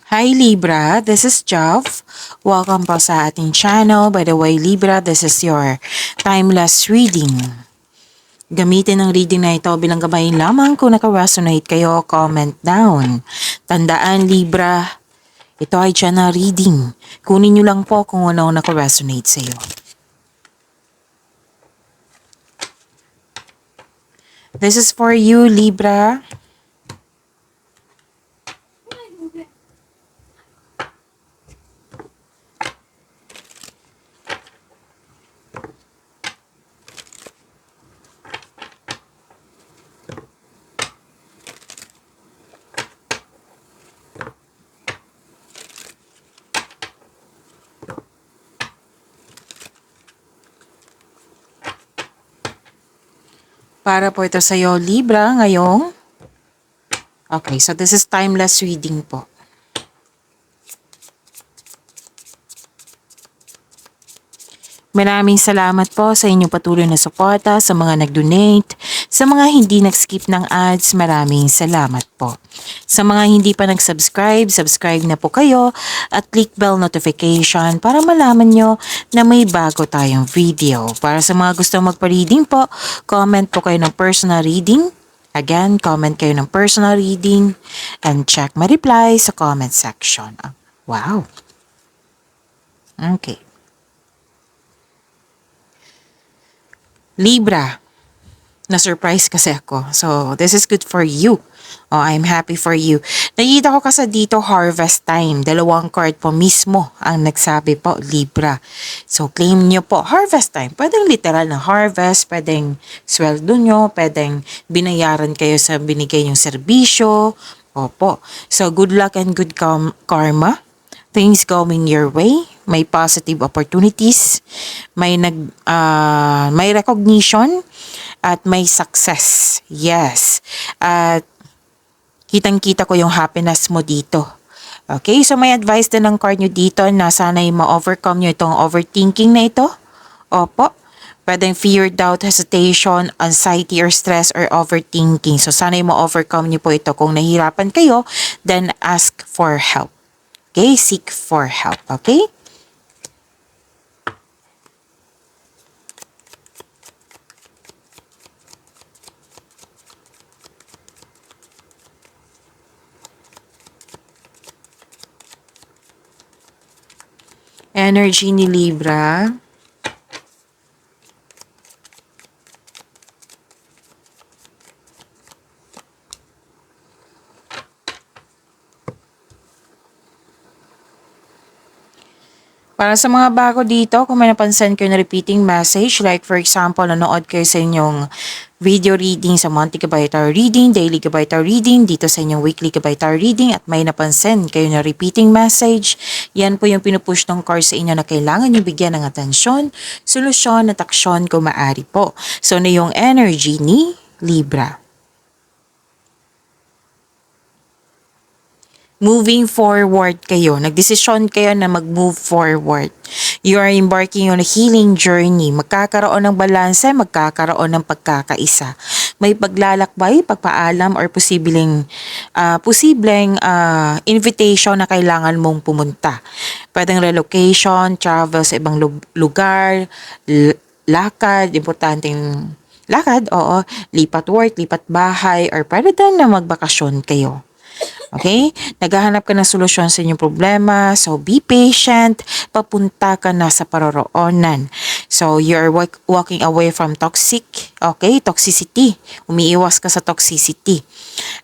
Hi Libra, this is Jeff. Welcome po sa ating channel. By the way, Libra, this is your timeless reading. Gamitin ang reading na ito bilang gabay lamang. Kung naka-resonate kayo, comment down. Tandaan Libra, ito ay channel reading. Kunin nyo lang po kung ano naka-resonate sa iyo. This is for you, Libra. Para po ito sa iyo, Libra, ngayong. Okay, so this is timeless reading po. Maraming salamat po sa inyong patuloy na suporta, sa mga nag-donate, sa mga hindi nag-skip ng ads, maraming salamat po. Sa mga hindi pa nag-subscribe, subscribe na po kayo at click bell notification para malaman nyo na may bago tayong video. Para sa mga gusto magpa-reading po, comment po kayo ng personal reading. Again, comment kayo ng personal reading and check my reply sa comment section. Wow. Okay. Libra, na-surprise kasi ako. So, this is good for you. Oh, I'm happy for you. Nakita ko kasi dito harvest time. 2 card po mismo ang nagsabi po, Libra. So, claim nyo po, harvest time. Pwedeng literal na harvest, pwedeng sweldo nyo, pwedeng binayaran kayo sa binigay yung serbisyo. Opo. So, good luck and good karma. Things going your way, may positive opportunities, may may recognition at may success. Yes. At kitang-kita ko yung happiness mo dito. Okay, so may advice din ng card nyo dito na sana'y ma-overcome nyo itong overthinking na ito. Opo. Pwedeng fear, doubt, hesitation, anxiety, or stress, or overthinking. So sana'y ma-overcome nyo po ito. Kung nahihirapan kayo, then ask for help. Okay, seek for help, okay? Energy ni Libra. Para sa mga bago dito, kung may napansin kayo na repeating message, like for example, nanood kayo sa inyong video reading sa monthly Gabay Tarot reading, daily Gabay Tarot reading, dito sa inyong weekly Gabay Tarot reading, at may napansin kayo na repeating message, yan po yung pinupush ng card sa inyo na kailangan nyo bigyan ng atensyon, solusyon at aksyon kung maaari po. So, na yung energy ni Libra. Moving forward kayo. Nagdesisyon kayo na mag-move forward. You are embarking on a healing journey. Magkakaroon ng balanse, magkakaroon ng pagkakaisa. May paglalakbay, pagpaalam, or posibleng invitation na kailangan mong pumunta. Pwedeng relocation, travel sa ibang lugar, lakad, importanteng lakad, oo, lipat work, lipat bahay, or pwede din na magbakasyon kayo. Okay? Naghahanap ka ng solusyon sa inyong problema. So, be patient. Papunta ka na sa paroroonan. So, you're walking away from toxicity. Umiiwas ka sa toxicity.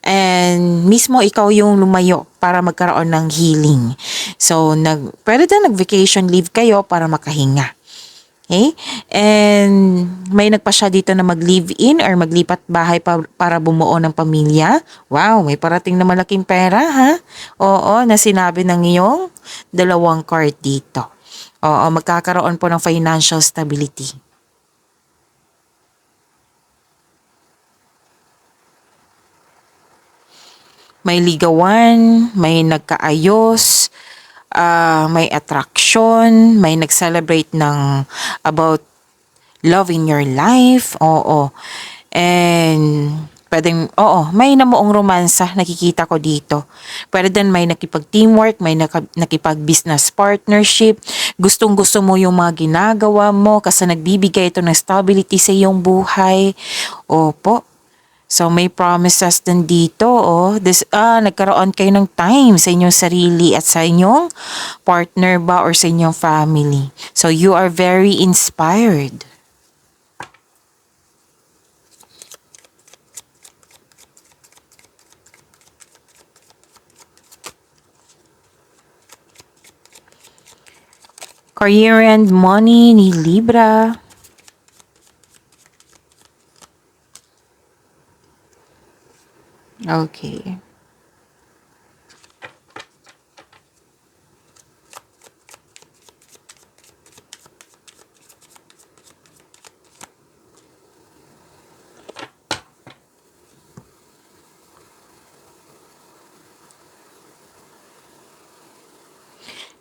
And mismo ikaw yung lumayo para magkaroon ng healing. So, pwede na nag-vacation leave kayo para makahinga. Okay? And may nagpa siya dito na mag-live-in or maglipat bahay para bumuo ng pamilya. Wow, may parating na malaking pera, ha? Oo, na sinabi ng iyong 2 card dito. Oo, magkakaroon po ng financial stability. May ligawan, may nagkaayos, may attraction, may nag-celebrate ng about love in your life. Oo. And Pwedeng, oo, may namuong romansa nakikita ko dito. Pwede din may nakipag-teamwork, may nakipag-business partnership. Gustong-gusto mo yung mga ginagawa mo kasi nagbibigay ito ng stability sa iyong buhay. Opo. So may promises din dito, oh. Nagkaroon kayo ng time sa inyong sarili at sa inyong partner ba or sa inyong family. So you are very inspired. Career and money ni Libra. Okay.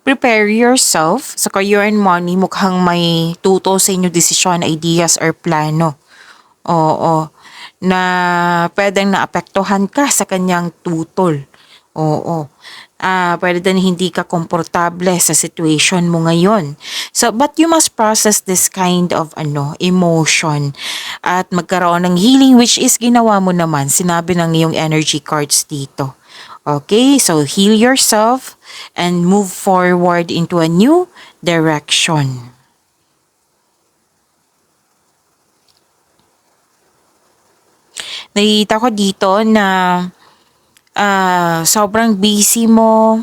Prepare yourself sa career and money. Mukhang may tuto sa inyo desisyon, ideas, or plano. Oo. Na pwedeng naapektuhan ka sa kanyang tutol. Oo. Pwede din hindi ka komportable sa situation mo ngayon. So, but you must process this kind of emotion at magkaroon ng healing, which is ginawa mo naman. Sinabi ng iyong energy cards dito. Okay, so heal yourself and move forward into a new direction. Nakikita ko dito na sobrang busy mo.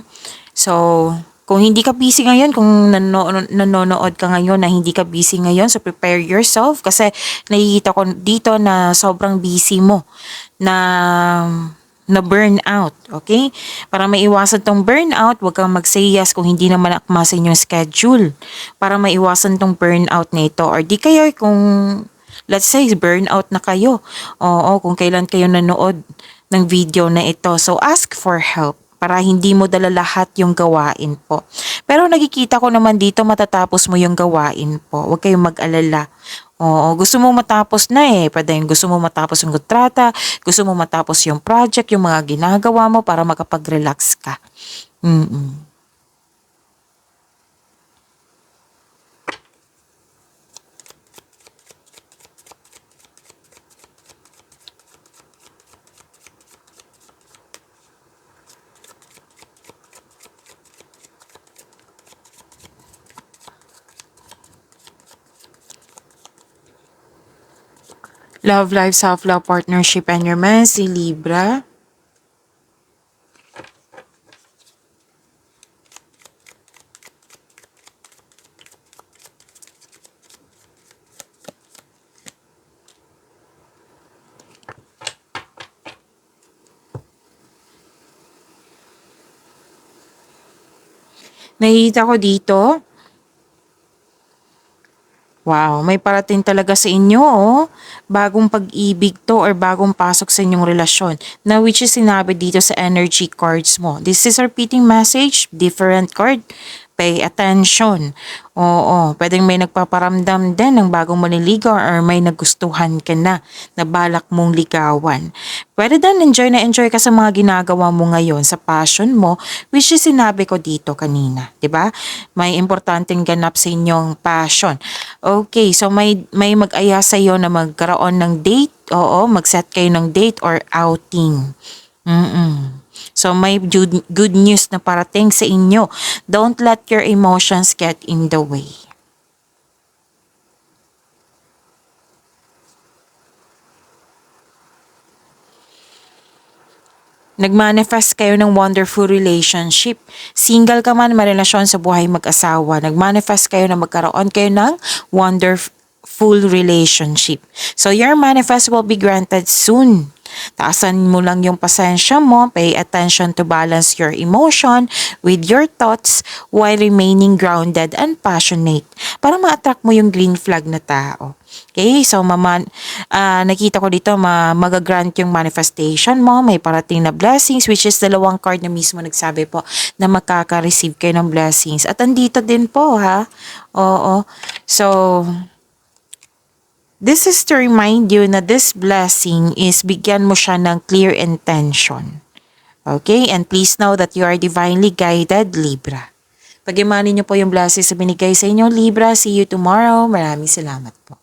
So, kung hindi ka busy ngayon, kung nanonood ka ngayon na hindi ka busy ngayon, so prepare yourself kasi nakikita ko dito na sobrang busy mo na burnout, okay? Para maiwasan tong burnout, huwag kang mag-say yes kung hindi naman akma sa inyong schedule. Para maiwasan tong burnout na ito. Or di kayo kung, let's say, burnout na kayo. Oo, kung kailan kayo nanood ng video na ito. So, ask for help para hindi mo dala lahat yung gawain po. Pero nakikita ko naman dito matatapos mo yung gawain po. Huwag kayong mag-alala. Oo, gusto mo matapos na Pwede yung gusto mo matapos yung kontrata, gusto mo matapos yung project, yung mga ginagawa mo para makapag-relax ka. Love life, self-love, partnership, and your man, si Libra. Nakikita ko dito, wow, may parating talaga sa inyo, oh. Bagong pag-ibig to or bagong pasok sa inyong relasyon. Na which is sinabi dito sa energy cards mo. This is a repeating message, different card. Pay attention. Oo, pwedeng may nagpaparamdam din ng bagong maniligaw or may nagustuhan ka na balak mong ligawan. Pwede din enjoy ka sa mga ginagawa mo ngayon, sa passion mo, which is sinabi ko dito kanina, 'di ba? May importanteng ganap sa inyong passion. Okay, so may mag-aya sa iyo na magkaroon ng date, oo, mag-set kayo ng date or outing. So may good news na parating sa inyo. Don't let your emotions get in the way. Nagmanifest kayo ng wonderful relationship. Single ka man, marelasyon sa buhay mag-asawa. Nagmanifest kayo na magkaroon kayo ng wonderful relationship. So your manifest will be granted soon. Taasan mo lang yung pasensya mo, pay attention to balance your emotion with your thoughts while remaining grounded and passionate para ma-attract mo yung green flag na tao. Okay, so nakita ko dito magagrant yung manifestation mo, may parating na blessings which is dalawang card na mismo nagsabi po na makaka-receive kayo ng blessings. At andito din po ha, oo, so This is to remind you na this blessing is bigyan mo siya ng clear intention. Okay? And please know that you are divinely guided, Libra. Pag-imanin niyo po yung blessings na binigay sa inyo, Libra. See you tomorrow. Maraming salamat po.